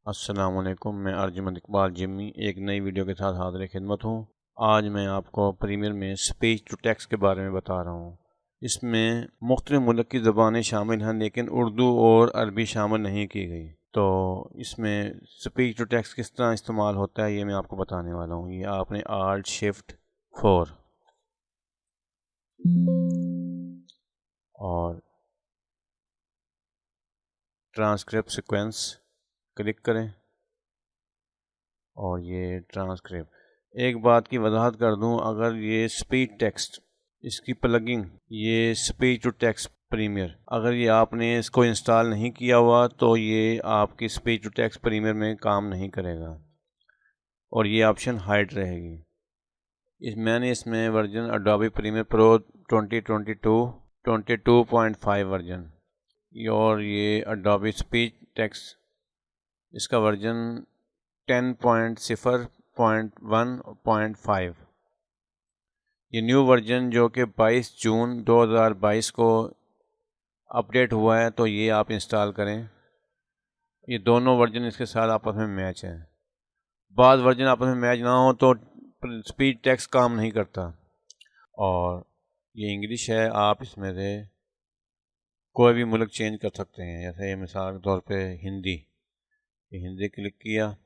अस्सलामुअलैकुम, मैं अर्जुमंद इकबाल जिम्मी एक नई वीडियो के साथ हाज़िर खिदमत हूँ। आज मैं आपको प्रीमियर में स्पीच टू टेक्स्ट के बारे में बता रहा हूँ। इसमें मुख्तलिफ मुल्क की ज़बानें शामिल हैं, लेकिन उर्दू और अरबी शामिल नहीं की गई। तो इसमें स्पीच टू टेक्स्ट किस तरह इस्तेमाल होता है ये मैं आपको बताने वाला हूँ। ये आपने आल्ट शिफ्ट 4 और ट्रांसक्रिप्ट सीक्वेंस क्लिक करें और ये ट्रांसक्रिप्ट। एक बात की वजाहत कर दूं, अगर ये स्पीच टेक्स्ट इसकी प्लगिंग ये स्पीच टू टेक्स्ट प्रीमियर अगर ये आपने इसको इंस्टॉल नहीं किया हुआ तो ये आपकी स्पीच टू टेक्स्ट प्रीमियर में काम नहीं करेगा और ये ऑप्शन हाइड रहेगी। मैंने इसमें version Adobe Premiere Pro 2022 22.5 version और ये अडोबी स्पीच टेक्स्ट इसका वर्जन 10.0.1.5। ये न्यू वर्जन जो कि 22 जून 2022 को अपडेट हुआ है, तो ये आप इंस्टॉल करें। ये दोनों वर्जन इसके साथ आपस में मैच हैं। बाद वर्जन आपस में मैच ना हो तो स्पीच टेक्स्ट काम नहीं करता। और ये इंग्लिश है, आप इसमें से कोई भी मुल्क चेंज कर सकते हैं। जैसे मिसाल के तौर पे हिंदी, ये हिंदी क्लिक किया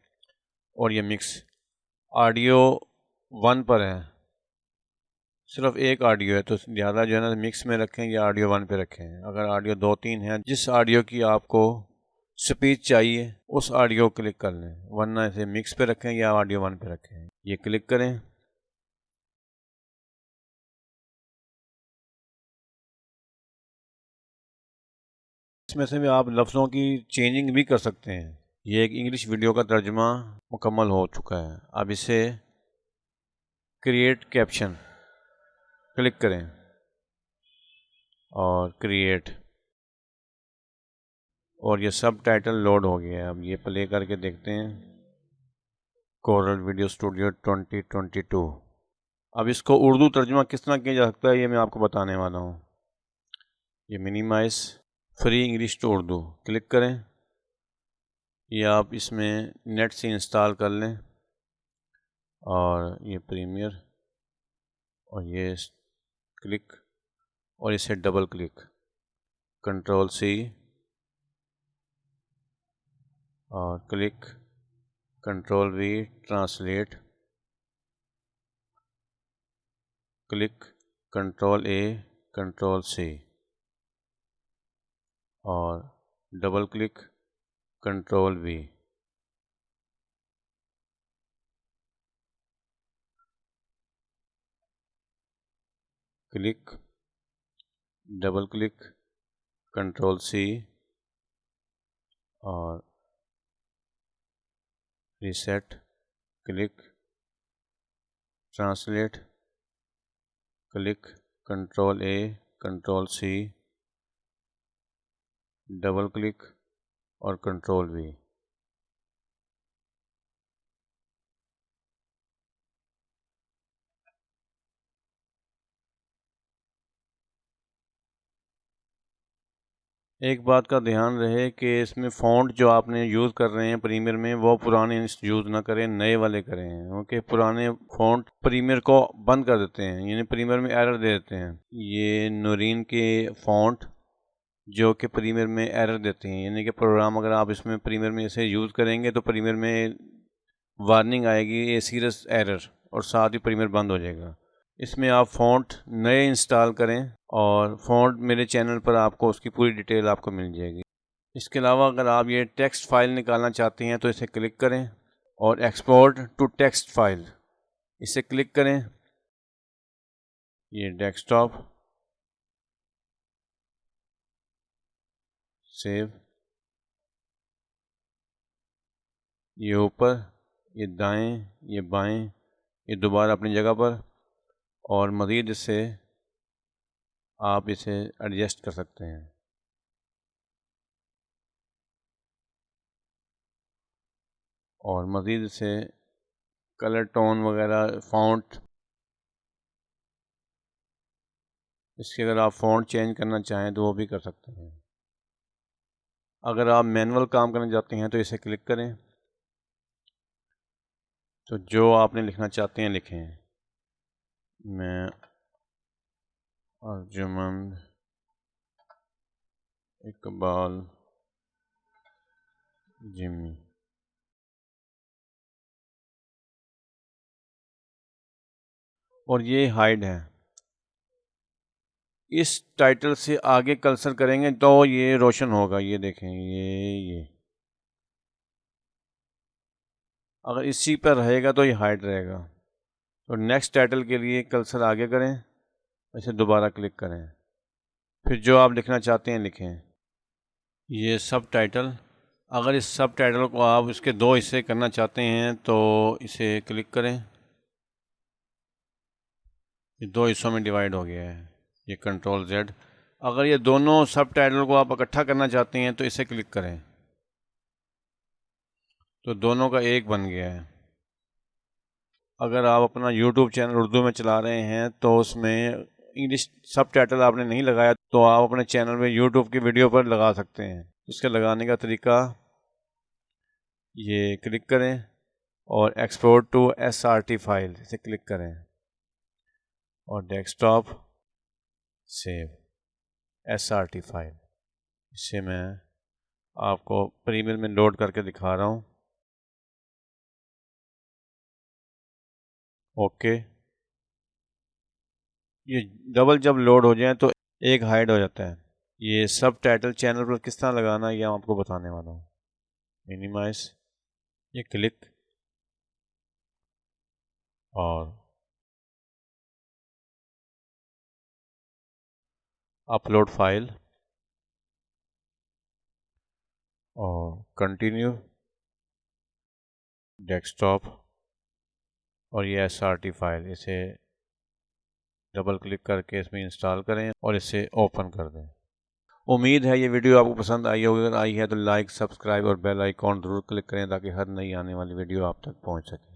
और ये मिक्स ऑडियो 1 पर है, सिर्फ एक ऑडियो है, तो ज़्यादा जो है ना मिक्स में रखें या ऑडियो 1 पे रखें। अगर ऑडियो 2-3 है, जिस ऑडियो की आपको स्पीच चाहिए उस ऑडियो को क्लिक कर लें, वरना इसे मिक्स पे रखें या ऑडियो 1 पे रखें। ये क्लिक करें। इसमें से भी आप लफ्ज़ों की चेंजिंग भी कर सकते हैं। ये एक इंग्लिश वीडियो का तर्जुमा मुकम्मल हो चुका है। अब इसे क्रिएट कैप्शन क्लिक करें और क्रिएट, और ये सब टाइटल लोड हो गया है। अब ये प्ले करके देखते हैं। Coral video studio 2022। अब इसको उर्दू तर्जुमा किस तरह किया जा सकता है ये मैं आपको बताने वाला हूँ। ये minimize free English to Urdu click करें। ये आप इसमें नेट से इंस्टॉल कर लें और ये प्रीमियर और ये क्लिक और इसे डबल क्लिक, कंट्रोल सी और click, control V translate, click, control A, control C और double click, control V. Click, double click, control C और reset, click, translate, click, control A, control C, double click और control V. एक बात का ध्यान रहे कि इसमें फ़ॉन्ट जो आपने यूज़ कर रहे हैं प्रीमियर में वो पुराने यूज़ ना करें, नए वाले करें, क्योंकि पुराने फ़ॉन्ट प्रीमियर को बंद कर देते हैं, यानी प्रीमियर में एरर दे देते हैं। ये नूरीन के फ़ॉन्ट जो कि प्रीमियर में एरर देते हैं, यानी कि प्रोग्राम अगर आप इसमें प्रीमियर में इसे यूज़ करेंगे तो प्रीमियर में वार्निंग आएगी ये सीरियस एरर, और साथ ही प्रीमियर बंद हो जाएगा। इसमें आप फ़ॉन्ट नए इंस्टॉल करें और फ़ॉन्ट मेरे चैनल पर आपको उसकी पूरी डिटेल आपको मिल जाएगी। इसके अलावा अगर आप ये टेक्स्ट फाइल निकालना चाहते हैं तो इसे क्लिक करें और एक्सपोर्ट टू टेक्स्ट फाइल इसे क्लिक करें। ये डेस्कटॉप, सेव, ये ऊपर, ये दाएं, ये बाएं, ये दोबारा अपनी जगह पर, और मज़ीद इससे आप इसे एडजस्ट कर सकते हैं। और मज़ीद इसे कलर टोन वगैरह फ़ॉन्ट, इसके अगर आप फ़ॉन्ट चेंज करना चाहें तो वो भी कर सकते हैं। अगर आप मैनुअल काम करना चाहते हैं तो इसे क्लिक करें तो जो आपने लिखना चाहते हैं लिखें। मैं अर्जुमंद इकबाल जिम्मी। और ये हाइड है। इस टाइटल से आगे कर्सर करेंगे तो ये रोशन होगा। ये देखें, ये अगर इसी पर रहेगा तो ये हाइड रहेगा। तो नेक्स्ट टाइटल के लिए कर्सर आगे करें, इसे दोबारा क्लिक करें, फिर जो आप लिखना चाहते हैं लिखें। ये सब टाइटल, अगर इस सब टाइटल को आप इसके 2 हिस्से करना चाहते हैं तो इसे क्लिक करें। ये 2 हिस्सों में डिवाइड हो गया है, ये कंट्रोल Z। अगर ये दोनों सब टाइटल को आप इकट्ठा करना चाहते हैं तो इसे क्लिक करें, तो दोनों का एक बन गया है। अगर आप अपना YouTube चैनल उर्दू में चला रहे हैं तो उसमें इंग्लिश सब टाइटल आपने नहीं लगाया तो आप अपने चैनल में YouTube की वीडियो पर लगा सकते हैं। उसके लगाने का तरीका, ये क्लिक करें और एक्सपोर्ट टू SRT फाइल इसे क्लिक करें और डेस्कटॉप सेव SRT फाइल। इसे मैं आपको प्रीमियर में लोड करके दिखा रहा हूँ। ओके, ये डबल जब लोड हो जाए तो एक हाइड हो जाता है। ये सब टाइटल चैनल पर किस तरह लगाना है ये मैं आपको बताने वाला हूँ। मिनिमाइज, ये क्लिक और अपलोड फाइल और कंटिन्यू डेस्कटॉप और ये SRT फाइल, इसे डबल क्लिक करके इसमें इंस्टॉल करें और इसे ओपन कर दें। उम्मीद है ये वीडियो आपको पसंद आई होगी। अगर आई है तो लाइक, सब्सक्राइब और बेल आइकॉन ज़रूर क्लिक करें ताकि हर नई आने वाली वीडियो आप तक पहुंच सके।